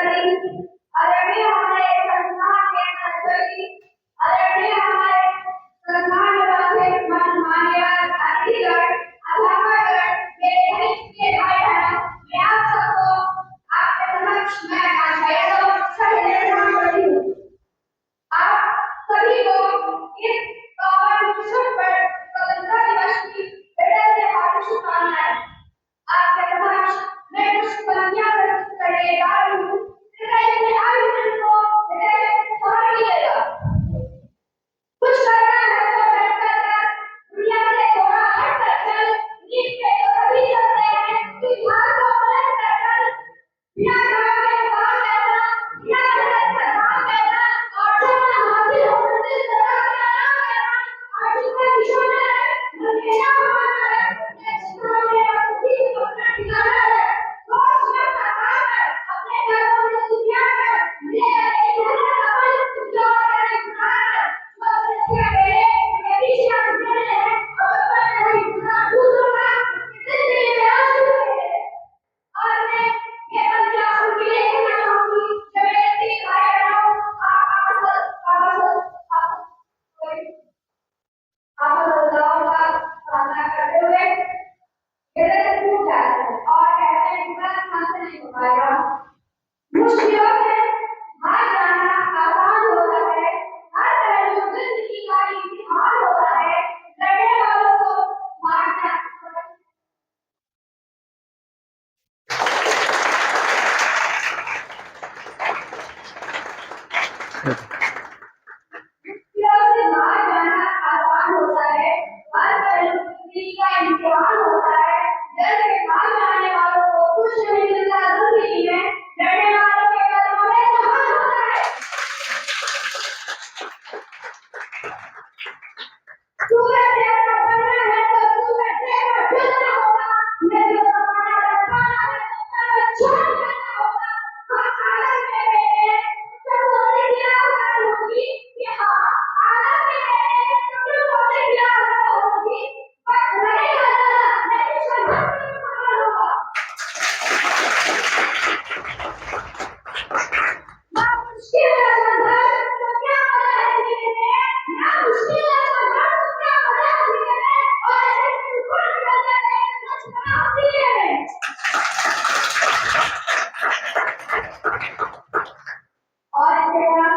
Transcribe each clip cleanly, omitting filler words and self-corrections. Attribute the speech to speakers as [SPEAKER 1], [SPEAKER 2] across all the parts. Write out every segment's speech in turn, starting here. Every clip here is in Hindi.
[SPEAKER 1] आदरणीय हमारे संस्थान के अध्यक्ष, आदरणीय हमारे संस्थान के माननीय अतिथिगण, अध्यापकगण, मेरे के भाई बहनों, मैं आप सबको आपके समक्ष मैं करती हूँ। आप सभी को इस पावन अवसर पर स्वतंत्रता दिवस की हृदय से हार्दिक शुभकामनाएं। आपके समक्ष मैं कुछ पंक्तियां प्रस्तुत करने जा रही हूँ। कुछ करना है तो बैठकर कर, दुनिया से थोड़ा हटकर चल, नींद पे तो सभी चलते हैं, इतिहास को पलटकर चल, बिना काम के काम करना, बिना मेहनत का काम करना, और जब हासिल हो मंजिल सदा का नाम करना, आशिक का निशाना है, मंजिला बहाना है, ये जितना मेरा खुशी अपना ठिकाना है, रोज मेरा काम है, अपने घरों में दुनिया है, मेरे एक घर का अपन जो है गुनाह है, मुश्किलों से हार जाना आसान होता है, हर पहलू जिंदगी का इम्तिहान होता है, लड़ने वालों को मारना मुश्किलों से हार जाना आसान होता है, हर पहलू जिंदगी का इम्तिहान होता है, डर के भाग जाने वालों को कुछ नहीं मिलता जिंदगी में, लड़ने वालों के कदमों में जहान होता है। सूरज जैसा बनना है तो सूरज जैसा ढलना होगा, नहीं तो हमारा रखवाला है तो अच्छा करना होगा। हाँ आलम में रहते हैं तो बोलने की आवाज़ होगी कि हाँ आलम में रहते हैं तो बोलने की आवाज़ होगी, पर लड़ेगा नहीं संघर्ष में सफल होगा। ना मुश्किल है संघर्ष तो क्या मजा है जीने में, ना मुश्किल है संघर्ष तो क्या मजा है जीने में, और ऐसे बिल्कुल निकल जाते हैं बचपना सीने में। और तेरा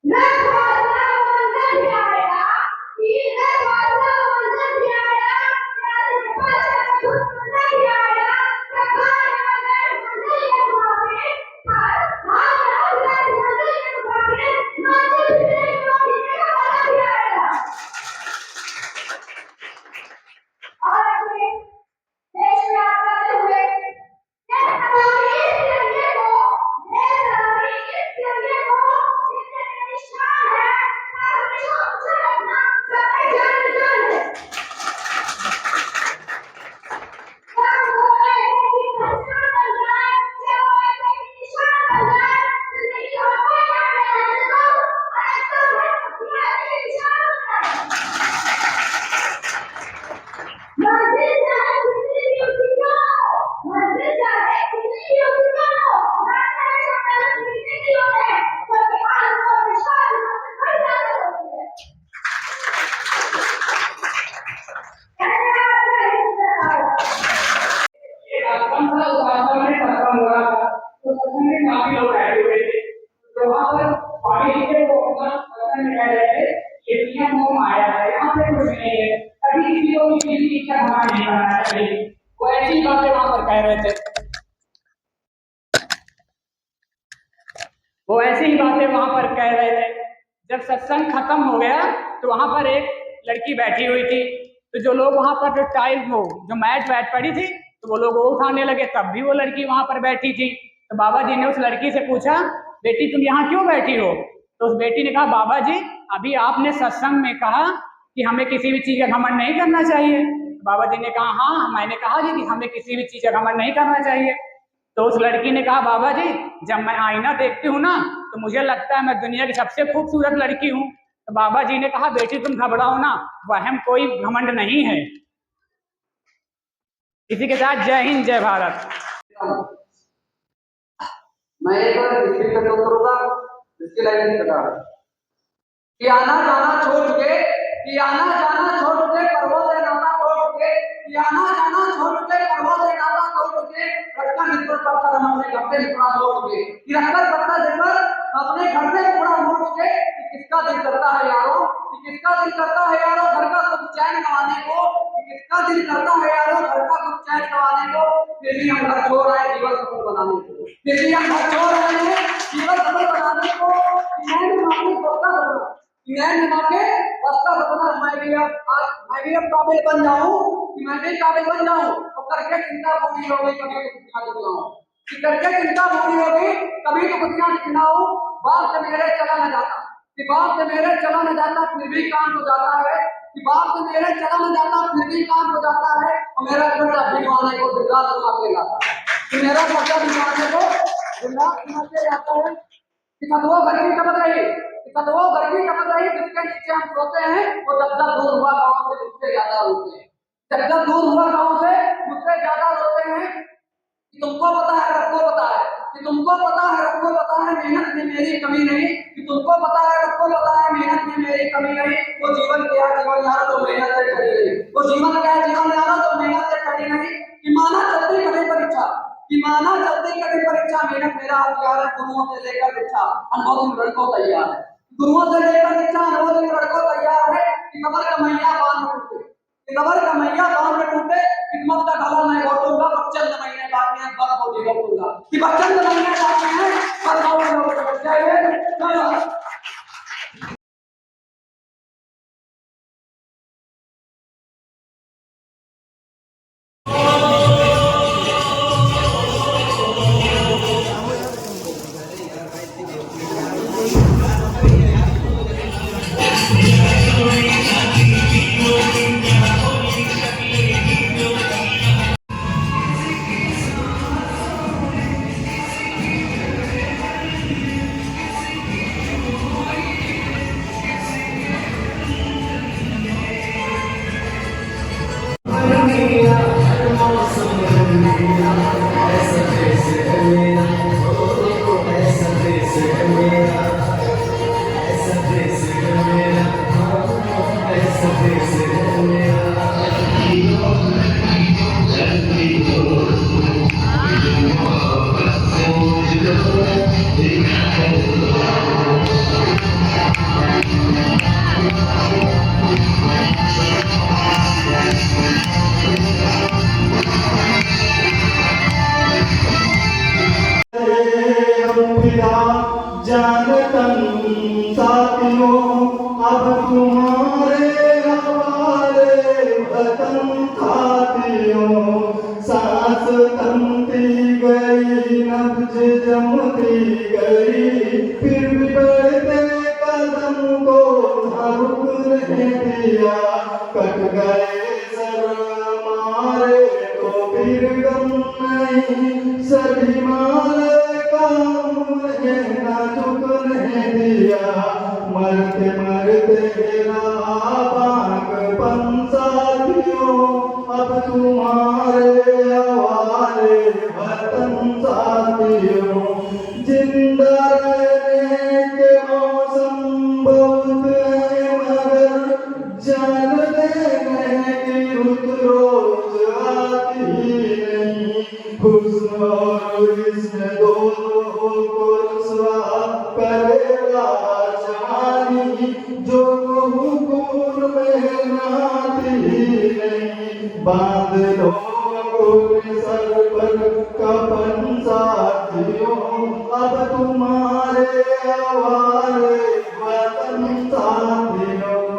[SPEAKER 1] रखवाला मंजिल भी आएगा, तीर रखवाला मंजिल भी आएगा, प्यारे के पास छूट मंजिल भी आएगा, रखवाले मंजिल मंजिल के मुहाफिज, हार मंजिल के मुहाफिज, मंजिल भी नहीं होती तेरा वाला भी आएगा। और अपने देश में आते हुए
[SPEAKER 2] वो ऐसी ही बातें वहां पर कह रहे थे। जब सत्संग खत्म हो गया तो वहां पर एक लड़की बैठी हुई थी, तो जो लोग वहां पर जो मैट पड़ी थी तो वो लोग वो उठाने लगे, तब भी वो लड़की वहां पर बैठी थी। तो बाबा जी ने उस लड़की से पूछा, बेटी तुम यहाँ क्यों बैठी हो? तो उस बेटी ने कहा, बाबा जी अभी आपने सत्संग में कहा कि हमें किसी भी चीज का घमंड नहीं करना चाहिए। बाबा जी ने कहा, हाँ मैंने कहा जी कि हमें किसी भी चीज का घमंड नहीं करना चाहिए। तो उस लड़की ने कहा, बाबा जी जब मैं आईना देखती हूँ ना तो मुझे लगता है मैं दुनिया की सबसे खूबसूरत लड़की हूँ। तो बाबा जी ने कहा, बेटी तुम घबराओ ना, वहम कोई घमंड नहीं है। इसी के साथ जय हिंद जय भारत।
[SPEAKER 3] मैं एक डिस्ट्रिक्ट का करूंगा इसके लाइन बता कि आना जाना छोड़ के कि आना जाना छोड़ के करवो दे नाता तोड़ के कि आना जाना छोड़ के करवो दे नाता तोड़ के रखा निकल पत्ता हमने घर से निकला मोड़ के कि रखा पत्ता देकर अपने घर से पूरा मोड़ के कि किसका दिल करता है यारों कि किसका दिल करता है यारों घर का सुख चैन गंवाने को कि किसका दिल करता है यारों घर का सुख चैन गंवाने को फिर भी हम घर छोड़ आए जीवन सफल बनाने को फिर भी हम घर छोड़ आए हैं जीवन सफल बनाने को मैं मानी होता हूं मैं निभा के बस्ता सपना मैं भी अब काबिल बन जाऊं कि मैं भी काबिल बन जाऊं और करके चिंता पूरी हो गई कभी तो खुशियां दिखलाऊं कि करके चिंता पूरी हो गई कभी तो खुशियां दिखलाऊं बाप से मेरे चला न जाता कि बाप से मेरे चला न जाता फिर भी काम हो जाता है कि बाप से मेरे चला न जाता फिर भी काम हो जाता है और मेरा खर्चा भिजवाने को दिन रात उठा के लाता है कि मेरा खर्चा भिजवाने को दिन रात उठा के लाता है कि कदवो घर की टपक रही कदवो घर की टपक रही जिसके नीचे हम सोते हैं वो जब दूर हुआ गाँव से उससे ज्यादा रोते हैं जब दूर हुआ गाँव से उससे ज्यादा रोते हैं कि तुमको पता है रखो पता है कि तुमको पता है रखो पता है मेहनत में मेरी कमी नहीं कि तुमको पता है रखो पता है मेहनत में मेरी कमी नहीं वो जीवन क्या जीवन यारो तो मेहनत से करी नहीं वो जीवन क्या जीवन यारो तो मेहनत से करी नहीं कि माना जल्दी करे परीक्षा कि माना जल्दी करे परीक्षा मेहनत मेरा हथियार है गुरुओं से लेकर शिक्षा अनुभव दिन लड़कों तैयार है गुरुओं से लेकर शिक्षा अनुभव दिन लड़कों तैयार है कि कमर का मैया बांध में टूटे कि कमर का मैया बांध में टूटे खिदमत का गला मैं घोटूंगा बच्चन महीने बाकी हैं बस को जीवन दूंगा कि बच्चन महीने बाकी हैं बस को जय
[SPEAKER 4] जानतन साथियों अब तुम्हारे हवाले वतन खातियों सांस थमती गई नब्ज जमती गई फिर भी बढ़ते कदम को न रुकने दिया कट गए सर मारे तो फिर गम नहीं सभी मारे ना झुकने दिया मरते मरते गिरा बांक पंसाथियों अब तुम्हारे हवाले वतन साथियों जिंदा रहने के मौसम बहुत है मगर जान देने की रुत रोज आती नहीं हुस्न और इसमें दोनों को रुसवा करेगा जवानी जो हुकूर में नाती नहीं बांध लो अपने सर पर कफन साथियों अब तुम्हारे हवाले वतन साथियों